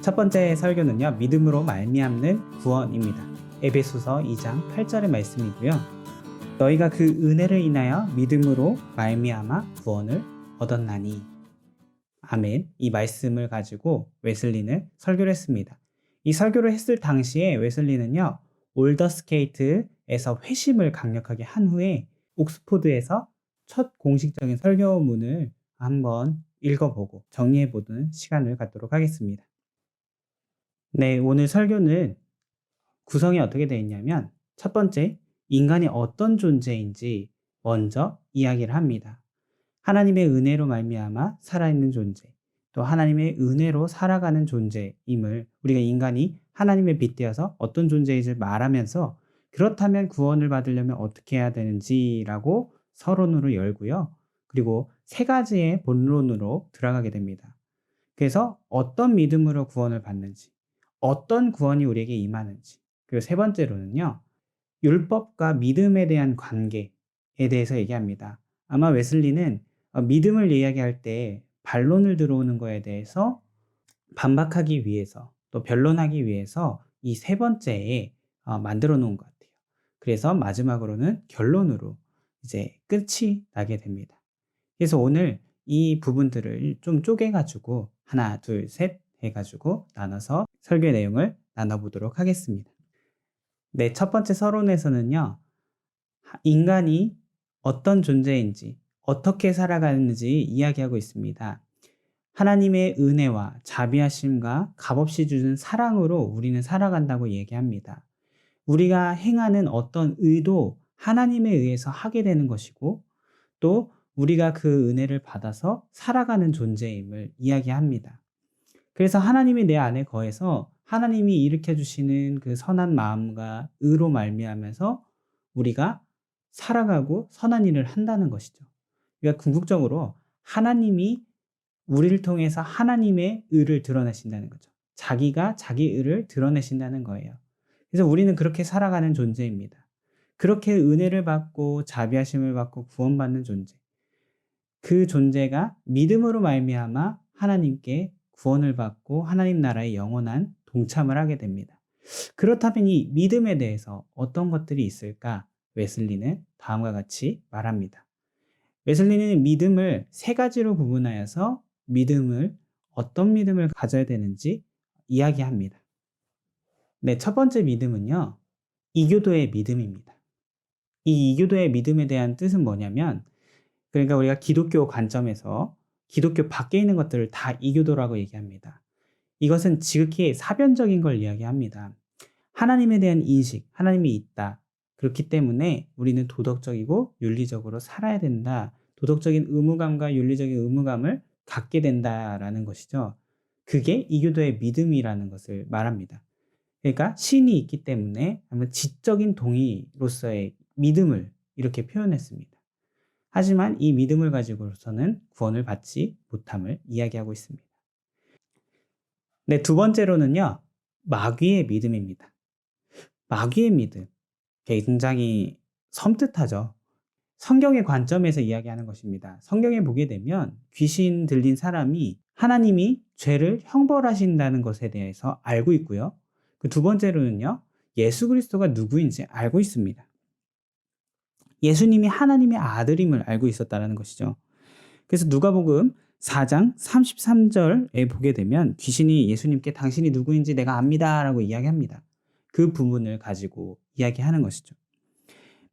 첫 번째 설교는요, 믿음으로 말미암는 구원입니다. 에베소서 2장 8절의 말씀이고요. 너희가 그 은혜를 인하여 믿음으로 말미암아 구원을 얻었나니. 아멘. 이 말씀을 가지고 웨슬리는 설교를 했습니다. 이 설교를 했을 당시에 웨슬리는요, 올더스케이트에서 회심을 강력하게 한 후에 옥스포드에서 첫 공식적인 설교문을 한번 읽어보고 정리해보는 시간을 갖도록 하겠습니다. 네, 오늘 설교는 구성이 어떻게 되어 있냐면, 첫 번째, 인간이 어떤 존재인지 먼저 이야기를 합니다. 하나님의 은혜로 말미암아 살아있는 존재, 또 하나님의 은혜로 살아가는 존재임을, 우리가 인간이 하나님의 빗대어서 어떤 존재인지 말하면서 그렇다면 구원을 받으려면 어떻게 해야 되는지라고 서론으로 열고요. 그리고 세 가지의 본론으로 들어가게 됩니다. 그래서 어떤 믿음으로 구원을 받는지, 어떤 구원이 우리에게 임하는지, 그리고 세 번째로는요, 율법과 믿음에 대한 관계에 대해서 얘기합니다. 아마 웨슬리는 믿음을 이야기할 때 반론을 들어오는 거에 대해서 반박하기 위해서, 또 변론하기 위해서 이 세 번째에 만들어 놓은 것 같아요. 그래서 마지막으로는 결론으로 이제 끝이 나게 됩니다. 그래서 오늘 이 부분들을 좀 쪼개가지고 하나, 둘, 셋 해가지고 나눠서 설교의 내용을 나눠보도록 하겠습니다. 네, 첫 번째 서론에서는요, 인간이 어떤 존재인지, 어떻게 살아가는지 이야기하고 있습니다. 하나님의 은혜와 자비하심과 값없이 주는 사랑으로 우리는 살아간다고 얘기합니다. 우리가 행하는 어떤 의도 하나님에 의해서 하게 되는 것이고, 또 우리가 그 은혜를 받아서 살아가는 존재임을 이야기합니다. 그래서 하나님이 내 안에 거해서 하나님이 일으켜 주시는 그 선한 마음과 의로 말미암아서 우리가 살아가고 선한 일을 한다는 것이죠. 그러니까 궁극적으로 하나님이 우리를 통해서 하나님의 의를 드러내신다는 거죠. 자기가 자기 의를 드러내신다는 거예요. 그래서 우리는 그렇게 살아가는 존재입니다. 그렇게 은혜를 받고 자비하심을 받고 구원받는 존재. 그 존재가 믿음으로 말미암아 하나님께 구원을 받고 하나님 나라의 영원한 동참을 하게 됩니다. 그렇다면 이 믿음에 대해서 어떤 것들이 있을까? 웨슬리는 다음과 같이 말합니다. 웨슬리는 믿음을 세 가지로 구분하여서 어떤 믿음을 가져야 되는지 이야기합니다. 네, 첫 번째 믿음은요, 이교도의 믿음입니다. 이 이교도의 믿음에 대한 뜻은 뭐냐면, 그러니까 우리가 기독교 관점에서 기독교 밖에 있는 것들을 다 이교도라고 얘기합니다. 이것은 지극히 사변적인 걸 이야기합니다. 하나님에 대한 인식, 하나님이 있다. 그렇기 때문에 우리는 도덕적이고 윤리적으로 살아야 된다. 도덕적인 의무감과 윤리적인 의무감을 갖게 된다라는 것이죠. 그게 이교도의 믿음이라는 것을 말합니다. 그러니까 신이 있기 때문에 아마 지적인 동의로서의 믿음을 이렇게 표현했습니다. 하지만 이 믿음을 가지고서는 구원을 받지 못함을 이야기하고 있습니다. 네, 두 번째로는요, 마귀의 믿음입니다. 마귀의 믿음. 굉장히 섬뜩하죠. 성경의 관점에서 이야기하는 것입니다. 성경에 보게 되면 귀신 들린 사람이 하나님이 죄를 형벌하신다는 것에 대해서 알고 있고요. 그 두 번째로는요, 예수 그리스도가 누구인지 알고 있습니다. 예수님이 하나님의 아들임을 알고 있었다는 것이죠. 그래서 누가복음 4장 33절에 보게 되면 귀신이 예수님께 당신이 누구인지 내가 압니다 라고 이야기합니다. 그 부분을 가지고 이야기하는 것이죠.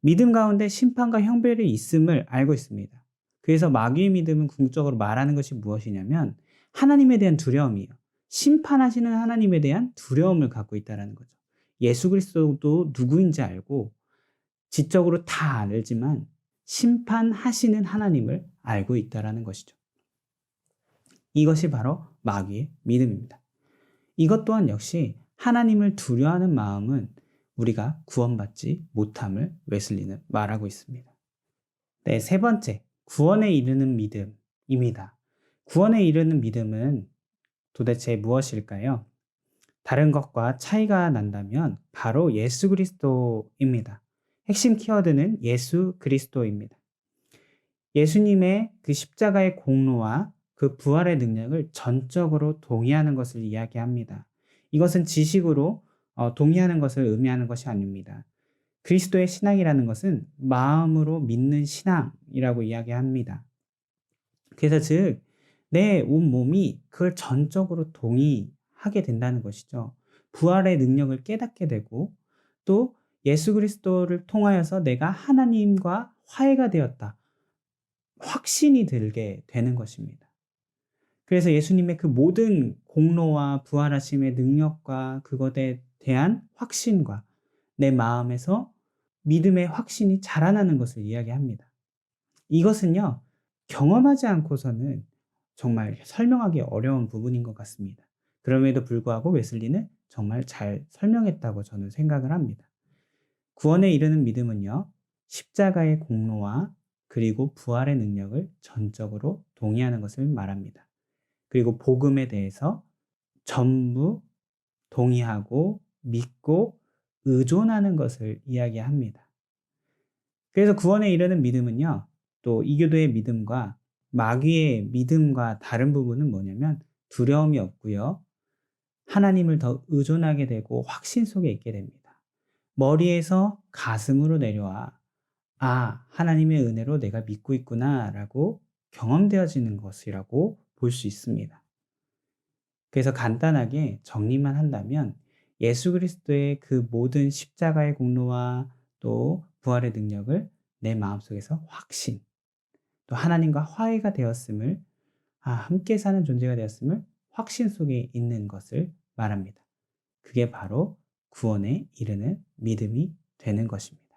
믿음 가운데 심판과 형벌이 있음을 알고 있습니다. 그래서 마귀의 믿음은 궁극적으로 말하는 것이 무엇이냐면 하나님에 대한 두려움이에요. 심판하시는 하나님에 대한 두려움을 갖고 있다는 거죠. 예수 그리스도도 누구인지 알고 지적으로 다 알지만 심판하시는 하나님을 알고 있다는 것이죠. 이것이 바로 마귀의 믿음입니다. 이것 또한 역시 하나님을 두려워하는 마음은 우리가 구원받지 못함을 웨슬리는 말하고 있습니다. 네, 세 번째, 구원에 이르는 믿음입니다. 구원에 이르는 믿음은 도대체 무엇일까요? 다른 것과 차이가 난다면 바로 예수 그리스도입니다. 핵심 키워드는 예수 그리스도입니다. 예수님의 그 십자가의 공로와 그 부활의 능력을 전적으로 동의하는 것을 이야기합니다. 이것은 지식으로 동의하는 것을 의미하는 것이 아닙니다. 그리스도의 신앙이라는 것은 마음으로 믿는 신앙이라고 이야기합니다. 그래서 즉, 내 온몸이 그걸 전적으로 동의하게 된다는 것이죠. 부활의 능력을 깨닫게 되고 또 예수 그리스도를 통하여서 내가 하나님과 화해가 되었다. 확신이 들게 되는 것입니다. 그래서 예수님의 그 모든 공로와 부활하심의 능력과 그것에 대한 확신과 내 마음에서 믿음의 확신이 자라나는 것을 이야기합니다. 이것은요, 경험하지 않고서는 정말 설명하기 어려운 부분인 것 같습니다. 그럼에도 불구하고 웨슬리는 정말 잘 설명했다고 저는 생각을 합니다. 구원에 이르는 믿음은요, 십자가의 공로와 그리고 부활의 능력을 전적으로 동의하는 것을 말합니다. 그리고 복음에 대해서 전부 동의하고 믿고 의존하는 것을 이야기합니다. 그래서 구원에 이르는 믿음은요, 또 이교도의 믿음과 마귀의 믿음과 다른 부분은 뭐냐면 두려움이 없고요. 하나님을 더 의존하게 되고 확신 속에 있게 됩니다. 머리에서 가슴으로 내려와, 아, 하나님의 은혜로 내가 믿고 있구나라고 경험되어지는 것이라고 볼 수 있습니다. 그래서 간단하게 정리만 한다면 예수 그리스도의 그 모든 십자가의 공로와 또 부활의 능력을 내 마음속에서 확신, 또 하나님과 화해가 되었음을, 함께 사는 존재가 되었음을 확신 속에 있는 것을 말합니다. 그게 바로 구원에 이르는 믿음이 되는 것입니다.